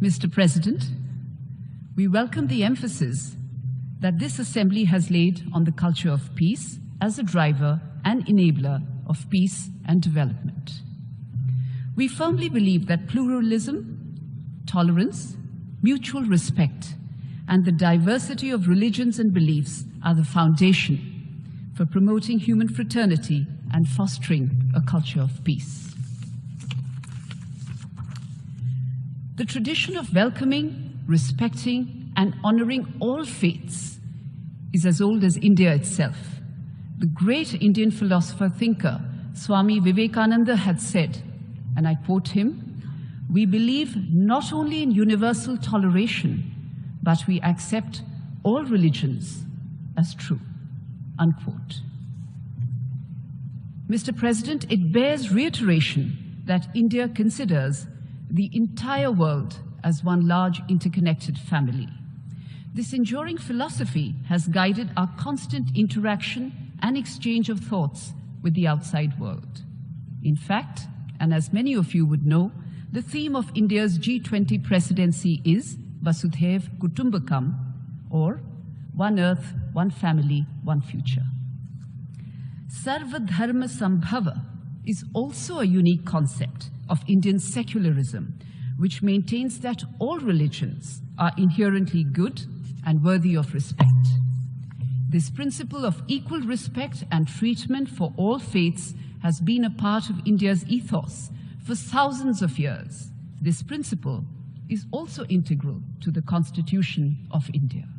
Mr. President, we welcome the emphasis that this Assembly has laid on the culture of peace as a driver and enabler of peace and development. We firmly believe that pluralism, tolerance, mutual respect, and the diversity of religions and beliefs are the foundation for promoting human fraternity and fostering a culture of peace. The tradition of welcoming, respecting, and honoring all faiths is as old as India itself. The great Indian philosopher-thinker Swami Vivekananda had said, and I quote him, "We believe not only in universal toleration, but we accept all religions as true," unquote. Mr. President, it bears reiteration that India considers the entire world as one large interconnected family. This enduring philosophy has guided our constant interaction and exchange of thoughts with the outside world. In fact, and as many of you would know, the theme of India's G20 presidency is Vasudhaiv Kutumbakam, or One Earth, One Family, One Future. Sarva Dharma Sambhava is also a unique concept of Indian secularism, which maintains that all religions are inherently good and worthy of respect. This principle of equal respect and treatment for all faiths has been a part of India's ethos for thousands of years. This principle is also integral to the Constitution of India.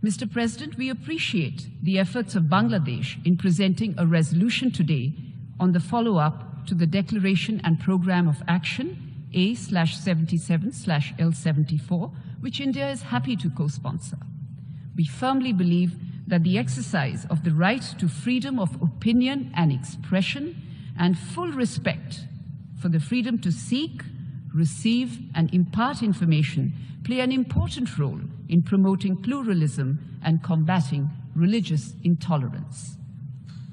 Mr. President, we appreciate the efforts of Bangladesh in presenting a resolution today on the follow-up to the Declaration and Program of Action A/77/L74, which India is happy to co-sponsor. We firmly believe that the exercise of the right to freedom of opinion and expression and full respect for the freedom to seek, receive, and impart information play an important role in promoting pluralism and combating religious intolerance.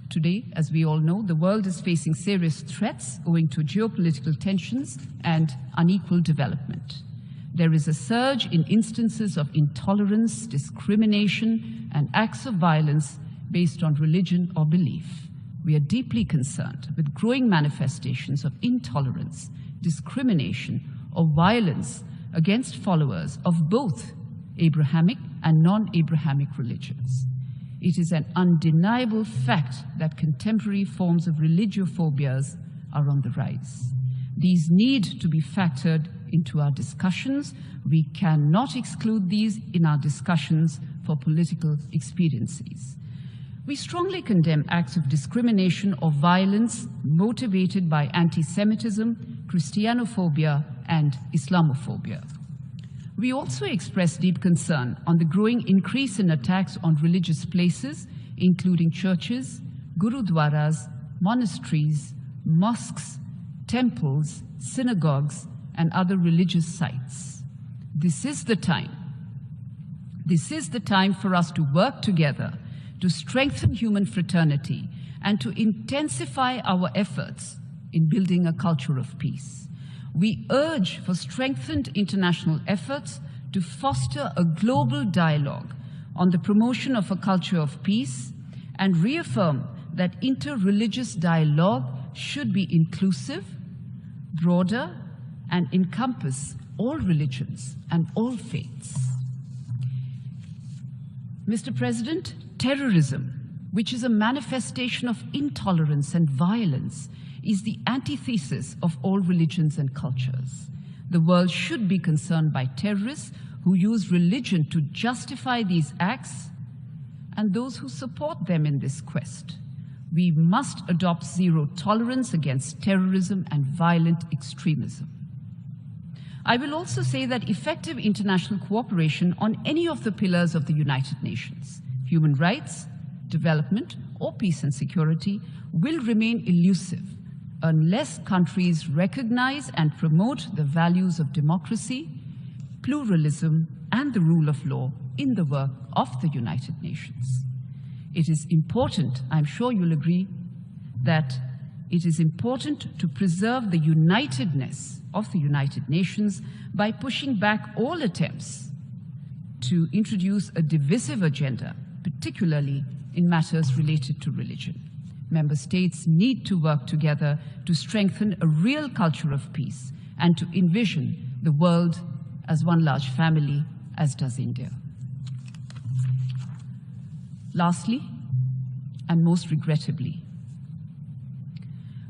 Today, as we all know, the world is facing serious threats owing to geopolitical tensions and unequal development. There is a surge in instances of intolerance, discrimination, and acts of violence based on religion or belief. We are deeply concerned with growing manifestations of intolerance, discrimination, or violence against followers of both Abrahamic and non-Abrahamic religions. It is an undeniable fact that contemporary forms of religiophobias are on the rise. These need to be factored into our discussions. We cannot exclude these in our discussions for political expediencies. We strongly condemn acts of discrimination or violence motivated by anti-Semitism, Christianophobia, and Islamophobia. We also express deep concern on the growing increase in attacks on religious places, including churches, gurudwaras, monasteries, mosques, temples, synagogues, and other religious sites. This is the time for us to work together to strengthen human fraternity and to intensify our efforts in building a culture of peace. We urge for strengthened international efforts to foster a global dialogue on the promotion of a culture of peace and reaffirm that inter-religious dialogue should be inclusive, broader, and encompass all religions and all faiths. Mr. President, terrorism, which is a manifestation of intolerance and violence, is the antithesis of all religions and cultures. The world should be concerned by terrorists who use religion to justify these acts and those who support them in this quest. We must adopt zero tolerance against terrorism and violent extremism. I will also say that effective international cooperation on any of the pillars of the United Nations, human rights, development, or peace and security, will remain elusive unless countries recognize and promote the values of democracy, pluralism, and the rule of law in the work of the United Nations. It is important, I'm sure you'll agree, that it is important to preserve the unitedness of the United Nations by pushing back all attempts to introduce a divisive agenda, particularly in matters related to religion. Member states need to work together to strengthen a real culture of peace and to envision the world as one large family, as does India. Lastly, and most regrettably,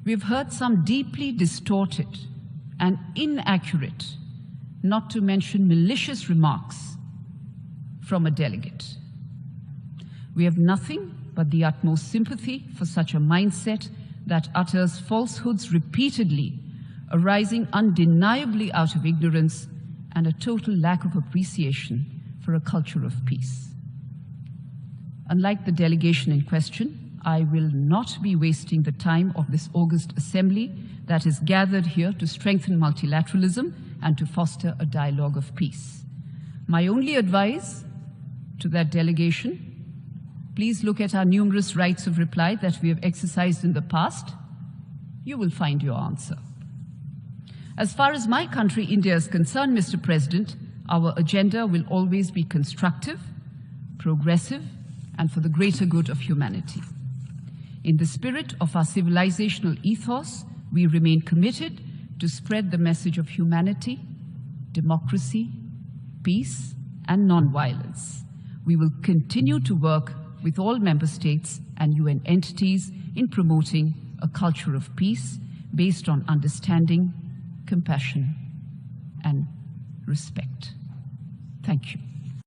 we have heard some deeply distorted and inaccurate, not to mention malicious remarks from a delegate. We have nothing but the utmost sympathy for such a mindset that utters falsehoods repeatedly, arising undeniably out of ignorance and a total lack of appreciation for a culture of peace. Unlike the delegation in question, I will not be wasting the time of this August Assembly that is gathered here to strengthen multilateralism and to foster a dialogue of peace. My only advice to that delegation: please look at our numerous rights of reply that we have exercised in the past. You will find your answer. As far as my country, India, is concerned, Mr. President, our agenda will always be constructive, progressive, and for the greater good of humanity. In the spirit of our civilizational ethos, we remain committed to spread the message of humanity, democracy, peace, and non-violence. We will continue to work with all member states and UN entities in promoting a culture of peace based on understanding, compassion, and respect. Thank you.